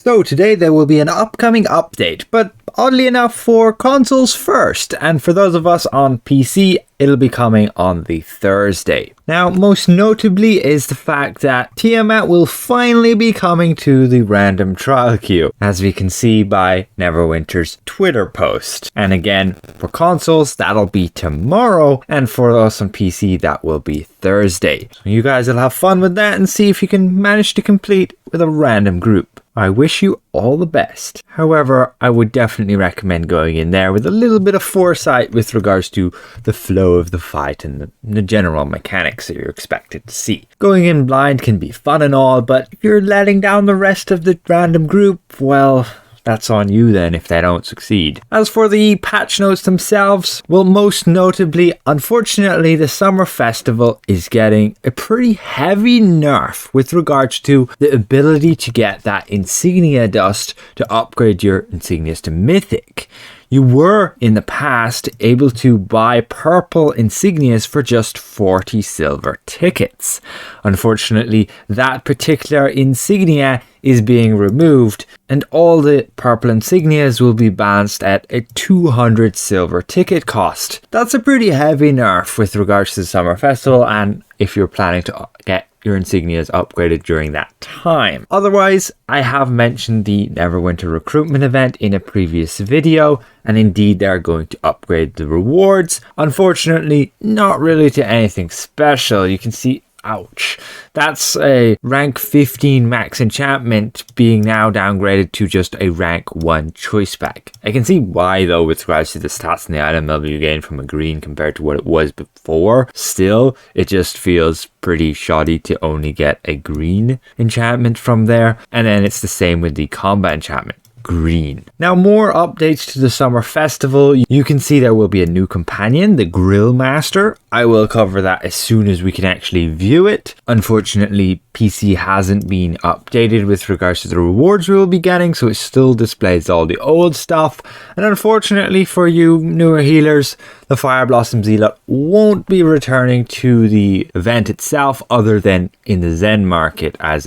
So today there will be an upcoming update, but oddly enough for consoles first, and for those of us on PC, it'll be coming on the Thursday. Now, most notably is the fact that Tiamat will finally be coming to the random trial queue, as we can see by Neverwinter's Twitter post. And again, for consoles, that'll be tomorrow, and for us on PC, that will be Thursday. So you guys will have fun with that and see if you can manage to complete with a random group. I wish you all the best. However, I would definitely recommend going in there with a little bit of foresight with regards to the flow of the fight and the general mechanics that you're expected to see. Going in blind can be fun and all, but if you're letting down the rest of the random group, well, that's on you then if they don't succeed. As for the patch notes themselves, well, most notably, unfortunately, the Summer Festival is getting a pretty heavy nerf with regards to the ability to get that Insignia dust to upgrade your Insignias to Mythic. You were, in the past, able to buy purple insignias for just 40 silver tickets. Unfortunately, that particular insignia is being removed, and all the purple insignias will be balanced at a 200 silver ticket cost. That's a pretty heavy nerf with regards to the Summer Festival, and if you're planning to get your insignias upgraded during that time. Otherwise, I have mentioned the Neverwinter recruitment event in a previous video, and indeed they're going to upgrade the rewards. Unfortunately, not really to anything special. You can see, ouch, that's a rank 15 max enchantment being now downgraded to just a rank 1 choice bag. I can see why though with regards to the stats and the item level you gain from a green compared to what it was before. Still, it just feels pretty shoddy to only get a green enchantment from there, and then it's the same with the combat enchantment. Green. Now, more updates to the Summer Festival. You can see there will be a new companion, the Grillmaster. I will cover that as soon as we can actually view it. Unfortunately, PC hasn't been updated with regards to the rewards we will be getting, so it still displays all the old stuff. And unfortunately for you newer healers, the Fire Blossom Zealot won't be returning to the event itself other than in the Zen market as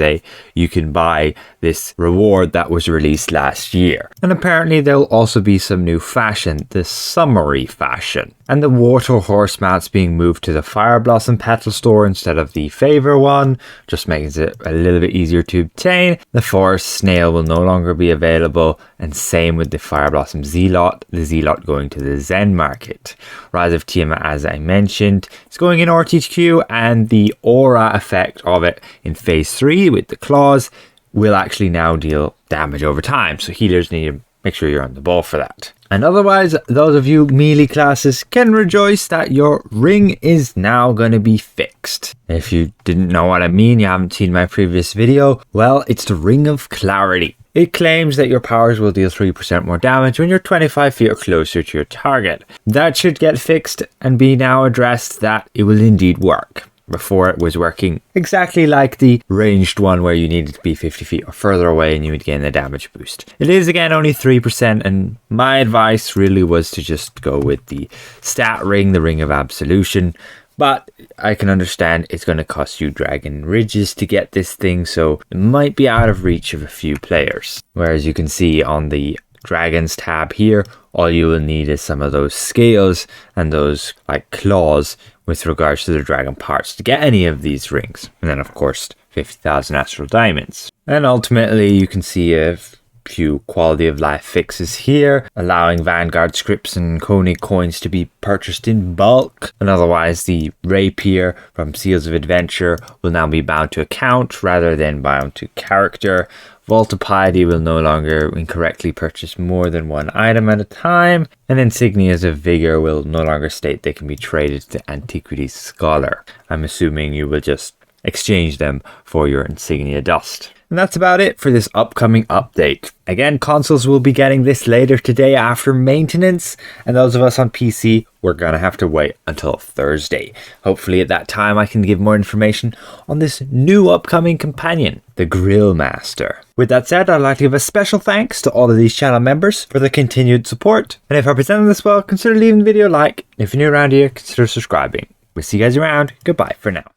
you can buy this reward that was released last year. And apparently there will also be some new fashion, the Summery fashion. And the Water Horse mounts being moved to the Fire Blossom Petal store instead of the Favor one, just making it a little bit easier to obtain. The Forest Snail will no longer be available, and same with the Fire Blossom Zealot, the Zealot going to the Zen market. Rise of Tiamat, as I mentioned, is going in RTQ, and the aura effect of it in phase 3 with the claws will actually now deal damage over time, so healers need to make sure you're on the ball for that. And otherwise, those of you melee classes can rejoice that your ring is now going to be fixed. If you didn't know what I mean, you haven't seen my previous video, well, it's the Ring of Clarity. It claims that your powers will deal 3% more damage when you're 25 feet or closer to your target. That should get fixed and be now addressed that it will indeed work. Before it was working exactly like the ranged one where you needed to be 50 feet or further away and you would gain the damage boost. It is again only 3%, and my advice really was to just go with the stat ring, the Ring of Absolution. But I can understand it's going to cost you Dragon Ridges to get this thing, so it might be out of reach of a few players. Whereas you can see on the Dragons tab here, all you will need is some of those scales and those like claws with regards to the dragon parts to get any of these rings. And then of course 50,000 astral diamonds. And ultimately you can see a few quality of life fixes here, allowing Vanguard scripts and Koenig coins to be purchased in bulk. And otherwise the rapier from Seals of Adventure will now be bound to account rather than bound to character. Vault of Piety will no longer incorrectly purchase more than one item at a time, and Insignias of Vigor will no longer state they can be traded to Antiquities Scholar. I'm assuming you will just exchange them for your Insignia dust. And that's about it for this upcoming update. Again, consoles will be getting this later today after maintenance, and those of us on PC, we're gonna have to wait until Thursday. Hopefully at that time I can give more information on this new upcoming companion, the Grillmaster. With that said, I'd like to give a special thanks to all of these channel members for the continued support, and if I presented this well, consider leaving the video a like. If you're new around here, consider subscribing. We'll see you guys around. Goodbye for now.